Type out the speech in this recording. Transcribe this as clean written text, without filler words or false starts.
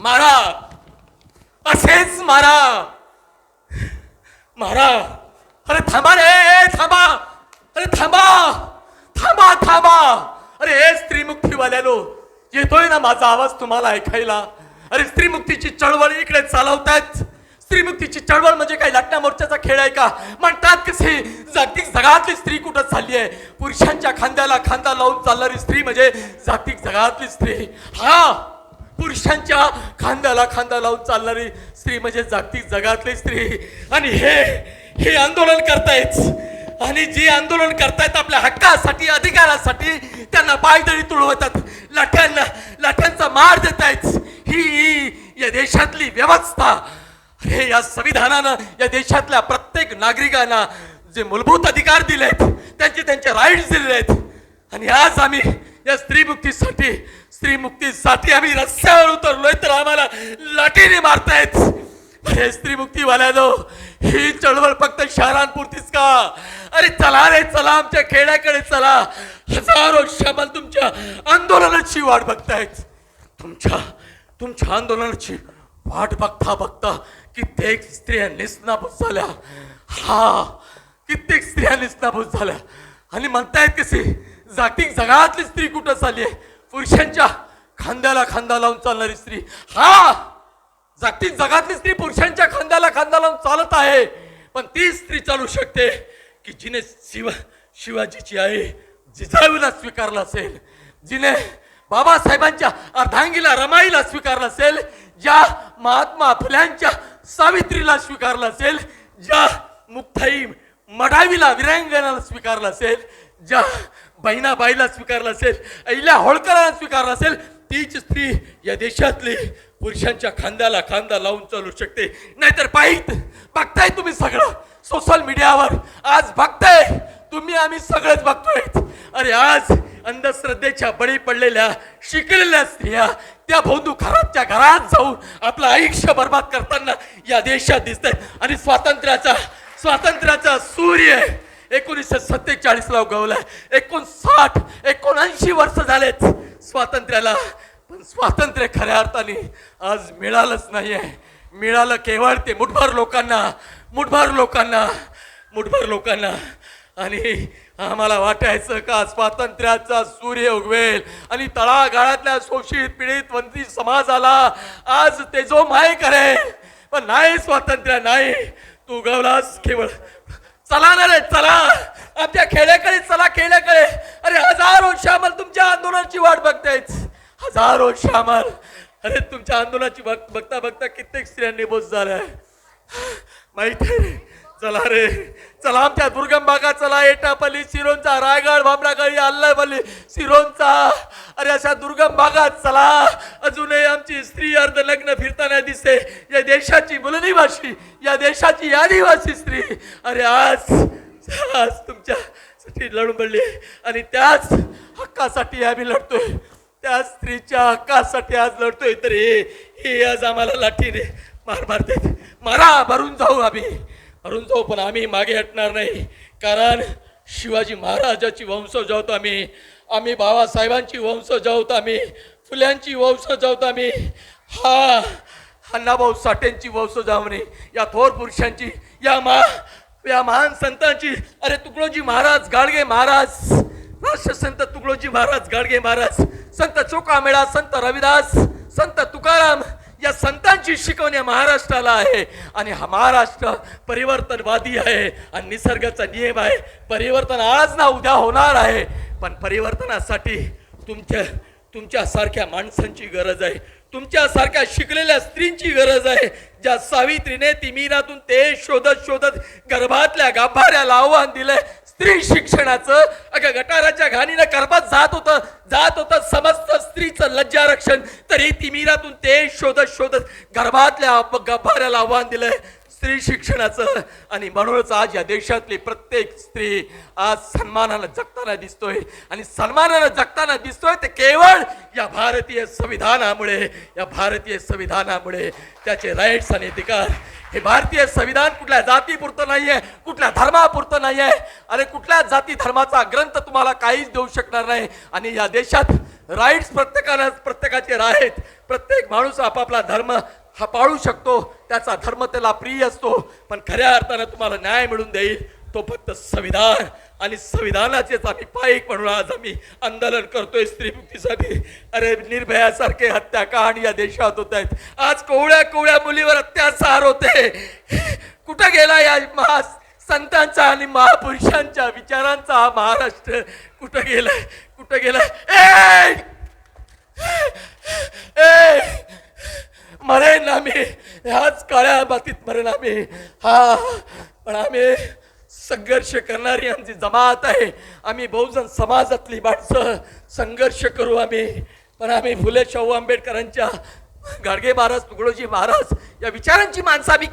मारा, असेच मारा, मारा. अरे थांबा रे, थांबा, अरे थांबा, थांबा, थांबा. अरे हे स्त्रीमुक्तीवाल्यानो, येतोय ना माझा आवाज तुम्हाला ऐकायला? अरे स्त्रीमुक्तीची चळवळ इकडे चालवतात. स्त्रीमुक्तीची चळवळ म्हणजे काय लाटण्या मोर्चाचा खेळ आहे का? म्हणतात कसे जागतिक जगातली स्त्री कुठं चालली आहे? पुरुषांच्या खांद्याला खांदा लावून चालणारी स्त्री म्हणजे जागतिक जगातली स्त्री. हा, पुरुषांच्या खांद्याला खांदा लावून चालणारी स्त्री म्हणजे जागतिक जगातली स्त्री. आणि हे आंदोलन करतायत, आणि जे आंदोलन करतायत आपल्या हक्कासाठी, अधिकारासाठी, त्यांना पायदळी तुडवतात, लाठ्यांचा मार देतायत. ही या देशातली व्यवस्था. अरे या संविधानानं या देशातल्या प्रत्येक नागरिकांना जे मूलभूत अधिकार दिलेत, त्यांचे राईट्स दिलेले आहेत. आणि आज आम्ही या स्त्रीमुक्तीसाठी आम्ही रस्त्यावर उतरलोय, तर आम्हाला लाठीने मारतायत. अरे स्त्रीमुक्तीवाल्यानो, ही चळवळ फक्त शहरांपुरतीच का? अरे चला रे, चला आमच्या खेड्याकडे चला. हजारो शमल तुमच्या आंदोलनाची वाट बघतायत. तुमच्या आंदोलनाची वाट बघता बघता कित्येक स्त्रिया निस्नाभूत झाल्या. हा, कित्येक स्त्रिया निस्नाभूत झाल्या. आणि म्हणतायत कशी जागतिक जगातली स्त्री कुठं चालली आहे? पुरुषांच्या खांद्याला खांदा लावून चालणारी स्त्री. हा, जागतिक जगातली स्त्री पुरुषांच्या खांद्याला खांदा लावून चालत आहे. पण ती स्त्री चालू शकते की जिने शिवाजीची आई जिजाऊला स्वीकारलं असेल, जिने बाबासाहेबांच्या अर्धांगीला रमाईला स्वीकारलं असेल, ज्या महात्मा फुल्यांच्या सावित्रीला स्वीकारलं असेल, ज्या मुक्ताई मडावीला विरांगणाला स्वीकारलं असेल, ज्या बहिणाबाईला स्वीकारलं असेल, अहिल्या होळकरांना स्वीकारलं असेल, तीच स्त्री या देशातली पुरुषांच्या खांद्याला खांदा लावून चालू शकते. नाहीतर बघताय तुम्ही सगळं सोशल मीडियावर. आज बघताय तुम्ही, आम्ही सगळेच बघतोय. अरे आज अंधश्रद्धेच्या बळी पडलेल्या शिकलेल्या स्त्रिया त्या भोंदू घराच्या घरात जाऊन आपलं आयुष्य बर्बाद करताना या देशात दिसत आहेत. आणि स्वातंत्र्याचा सूर्य 1947 ला उगवलाय. 59-79 वर्ष झालेत स्वातंत्र्याला. पण स्वातंत्र्य खऱ्या अर्थाने आज मिळालंच नाहीये. मिळालं केवळ ते मुठभर लोकांना. आणि आम्हाला वाटायचं का स्वातंत्र्याचा सूर्य उगवेल आणि तळागाळातल्या शोषित पीडित वंचित समाजाला आज ते जो माय करेल. पण नाही, स्वातंत्र्य नाही. तू उगवलास केवळ. चला ना रे, चला आमच्या खेड्याकडे, चला खेड्याकडे. अरे हजारो श्यामल तुमच्या आंदोलनाची वाट बघतायत, हजारो श्यामल. अरे तुमच्या आंदोलनाची बघता बघता कित्येक स्त्रियांनी बोध झालाय माहित आहे. चला रे, चला आमच्या दुर्गम भागात चला. एटापल्ली, सिरोंचा, रायगड, भामरागडी, अल्लापल्ली, सिरोंचा. अरे अशा दुर्गम भागात चला. अजूनही आमची स्त्री अर्धलग्न फिरताना दिसते. या देशाची मूलनिवासी, या देशाची आदिवासी स्त्री अरे आज तुमच्यासाठी लढून पडली. आणि त्याच हक्कासाठी आम्ही लढतोय, त्या स्त्रीच्या हक्कासाठी आज लढतोय. तर हे आज आम्हाला लाठीने मारते. मारा, भरून जाऊ, भरून जाऊ. पण आम्ही मागे हटणार नाही. कारण शिवाजी महाराजाची वंशज आहोत आम्ही बाबासाहेबांची वंशज आहोत फुल्यांची वंशज आहोत हा अण्णाभाऊ साठेंची वंशज आहोत. या थोर पुरुषांची, या महान संतांची. अरे तुकडोजी महाराज गाडगे महाराज, राष्ट्रसंत तुकडोजी महाराज गाडगे महाराज, संत चोखामेळा, संत रविदास, संत तुकाराम, या संतांची शिकवण महाराष्ट्राला आहे. आणि हा महाराष्ट्र परिवर्तनवादी आहे आणि निसर्गाचा नियम आहे. परिवर्तन आज ना उद्या होणार आहे. पण परिवर्तनासाठी तुमच्यासारख्या माणसांची गरज आहे, तुमच्यासारख्या शिकलेल्या स्त्रींची गरज आहे. ज्या सावित्रीने तिमिरातून ते शोधत गर्भातल्या गाभाऱ्याला आव्हान दिलंय स्त्री शिक्षणाचं. अगं गटाराच्या घाणीनं गर्भात जात होतं समस्त स्त्रीचं लज्जा रक्षण. तरी तिमिरातून ते शोधत गर्भातल्या गाभाऱ्याला आव्हान दिलंय स्त्री शिक्षणाचं, आणि म्हणूनच आज या देशातली प्रत्येक स्त्री आज सन्मानानं जगताना दिसतोय. आणि सन्मानानं जगताना दिसतोय ते केवळ या भारतीय संविधानामुळे. या भारतीय संविधानामुळे त्याचे राईट्स आणि अधिकार. हे भारतीय संविधान कुठल्या जातीपुरतं नाही आहे, कुठल्या धर्मापुरतं नाही आहे. अरे कुठल्या जाती धर्माचा ग्रंथ तुम्हाला काहीच देऊ शकणार नाही. आणि या देशात राईट्स प्रत्येकाचे आहेत. प्रत्येक माणूस आपापला धर्म हा पाळू शकतो, त्याचा धर्म त्याला प्रिय असतो. पण खऱ्या अर्थानं तुम्हाला न्याय मिळून देईल तो फक्त संविधान. आणि संविधानाचेच आम्ही पाईक म्हणून आज आम्ही आंदोलन करतोय स्त्रीमुक्तीसाठी. अरे निर्भयासारखे हत्याकांड या देशात होत आहेत. आज कोवळ्या कोवळ्या मुलीवर अत्याचार होते. कुठं गेला या संतांचा आणि महापुरुषांच्या विचारांचा हा महाराष्ट्र? कुठं गेलाय, कुठं गेलाय? मरेन आम्ही, ह्याच काळ्या मातीत मरेन आम्ही. हा, पण आम्ही संघर्ष करणारी आमची जमात आहे. आम्ही बहुजन समाजातली माणसं संघर्ष करू आम्ही. पण आम्ही फुले शाहू आंबेडकरांच्या, गाडगे महाराज, तुकडोजी महाराज या विचारांची माणसं आम्ही